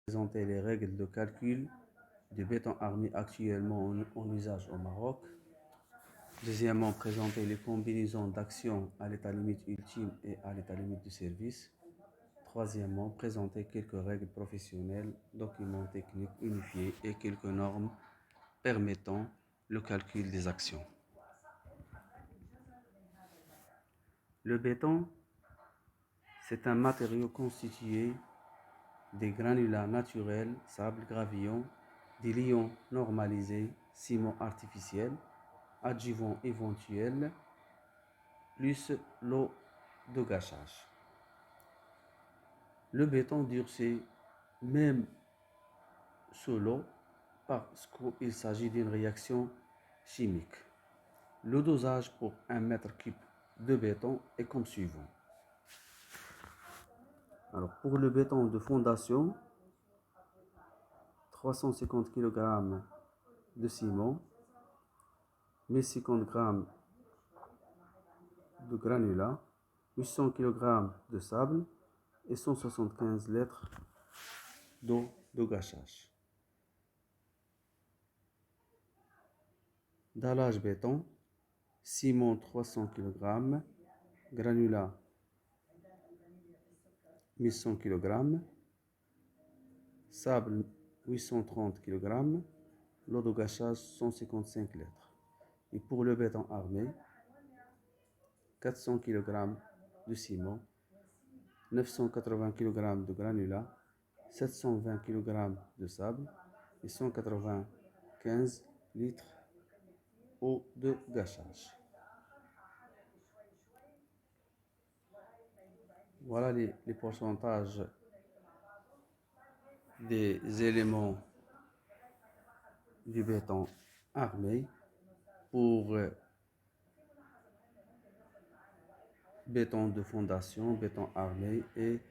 Présenter les règles de calcul du béton armé actuellement en usage au Maroc. Deuxièmement, présenter les combinaisons d'actions à l'état limite ultime et à l'état limite du service. Troisièmement, présenter quelques règles professionnelles, documents techniques unifiés et quelques normes permettant le calcul des actions. Le béton, c'est un matériau constitué des granulats naturels, sable, gravillon, des lions normalisés, ciment artificiel, adjuvants éventuels, plus l'eau de gâchage. Le béton durcit même sous l'eau parce qu'il s'agit d'une réaction chimique. Le dosage pour 1 mètre cube de béton est comme suivant. Alors pour le béton de fondation, 350 kg de ciment, 1050 g de granulat, 800 kg de sable et 175 litres d'eau de gâchage. Dallage béton, ciment 300 kg, granulat 1100 kg, sable 830 kg, l'eau de gâchage 155 litres. Et pour le béton armé, 400 kg de ciment, 980 kg de granulat, 720 kg de sable et 195 litres d'eau de gâchage. Voilà les pourcentages des éléments du béton armé pour béton de fondation, béton armé et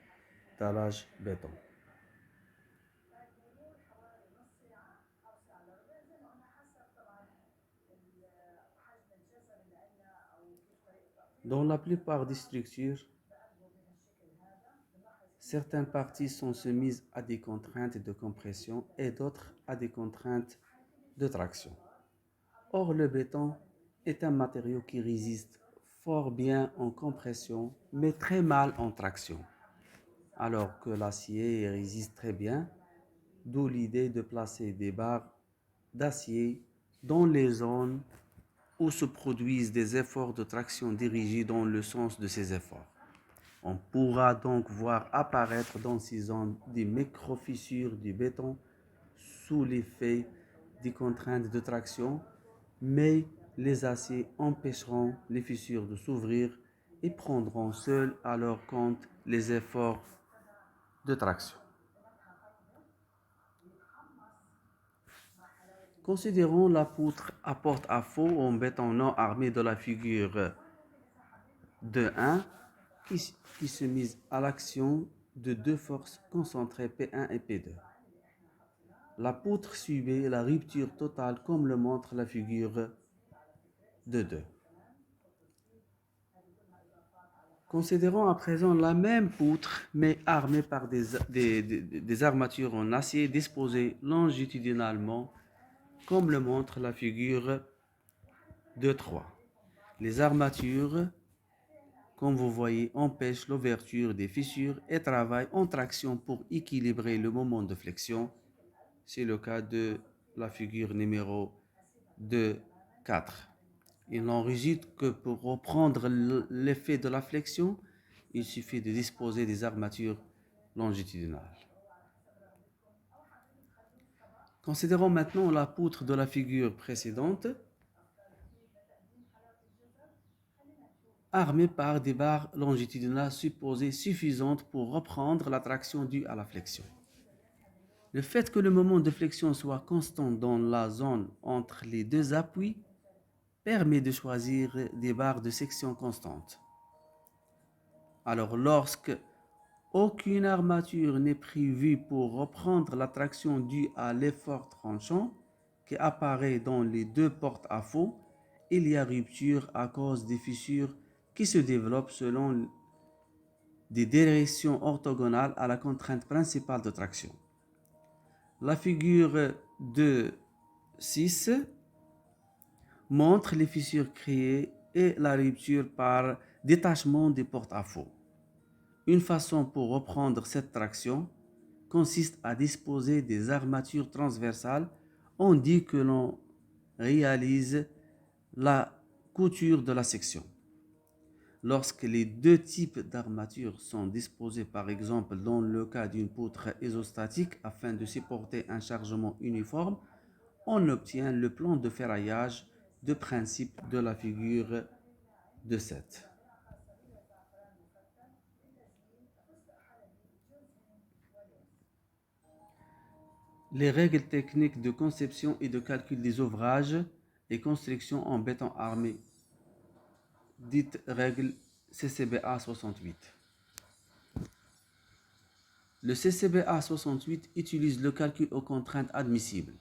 dallage béton. Dans la plupart des structures, certaines parties sont soumises à des contraintes de compression et d'autres à des contraintes de traction. Or, le béton est un matériau qui résiste fort bien en compression, mais très mal en traction, alors que l'acier résiste très bien, d'où l'idée de placer des barres d'acier dans les zones où se produisent des efforts de traction dirigés dans le sens de ces efforts. On pourra donc voir apparaître dans ces zones des micro-fissures du béton sous l'effet des contraintes de traction, mais les aciers empêcheront les fissures de s'ouvrir et prendront seuls à leur compte les efforts de traction. Considérons la poutre à porte-à-faux en béton non armé de la figure 2.1 qui se mise à l'action de deux forces concentrées P1 et P2. La poutre subit la rupture totale comme le montre la figure 2.2. Considérons à présent la même poutre mais armée par des armatures en acier disposées longitudinalement comme le montre la figure 2.3. Les armatures, comme vous voyez, empêchent l'ouverture des fissures et travaillent en traction pour équilibrer le moment de flexion. C'est le cas de la figure numéro 2.4. Il n'en résulte que pour reprendre l'effet de la flexion, il suffit de disposer des armatures longitudinales. Considérons maintenant la poutre de la figure précédente, armée par des barres longitudinales supposées suffisantes pour reprendre la traction due à la flexion. Le fait que le moment de flexion soit constant dans la zone entre les deux appuis permet de choisir des barres de section constantes. Alors, lorsque aucune armature n'est prévue pour reprendre la traction due à l'effort tranchant qui apparaît dans les deux porte-à-faux, il y a rupture à cause des fissures qui se développent selon des directions orthogonales à la contrainte principale de traction. La figure 2.6 montre les fissures créées et la rupture par détachement des porte-à-faux. Une façon pour reprendre cette traction consiste à disposer des armatures transversales. On dit que l'on réalise la couture de la section. Lorsque les deux types d'armatures sont disposés, par exemple dans le cas d'une poutre isostatique afin de supporter un chargement uniforme, on obtient le plan de ferraillage de principe de la figure de 7. Les règles techniques de conception et de calcul des ouvrages et constructions en béton armé, dites règles CCBA 68. Le CCBA 68 utilise le calcul aux contraintes admissibles.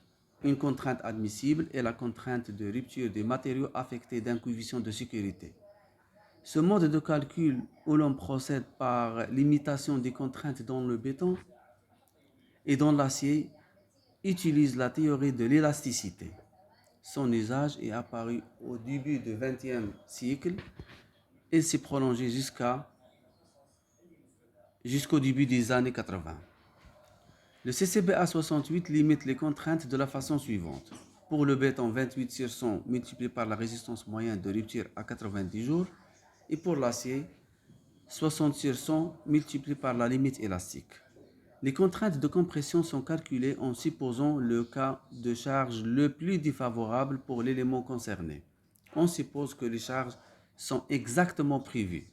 Une contrainte admissible est la contrainte de rupture des matériaux affectés d'un coefficient de sécurité. Ce mode de calcul où l'on procède par l'imitation des contraintes dans le béton et dans l'acier utilise la théorie de l'élasticité. Son usage est apparu au début du XXe siècle et s'est prolongé jusqu'au début des années 80. Le CCBA 68 limite les contraintes de la façon suivante. Pour le béton, 28 sur 100 multiplié par la résistance moyenne de rupture à 90 jours. Et pour l'acier, 60 sur 100 multiplié par la limite élastique. Les contraintes de compression sont calculées en supposant le cas de charge le plus défavorable pour l'élément concerné. On suppose que les charges sont exactement prévues.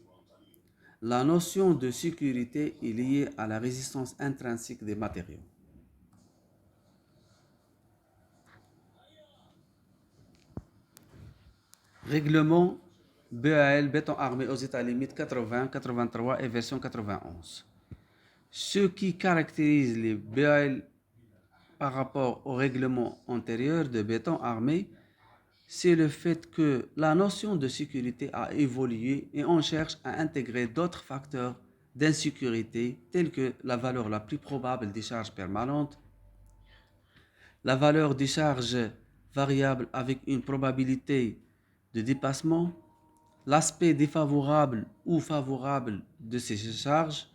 La notion de sécurité est liée à la résistance intrinsèque des matériaux. Règlement BAL, béton armé aux états limites 80, 83 et version 91. Ce qui caractérise les BAL par rapport au règlement antérieur de béton armé, c'est le fait que la notion de sécurité a évolué et on cherche à intégrer d'autres facteurs d'insécurité tels que la valeur la plus probable des charges permanentes, la valeur des charges variables avec une probabilité de dépassement, l'aspect défavorable ou favorable de ces charges,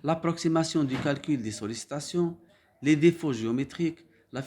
l'approximation du calcul des sollicitations, les défauts géométriques,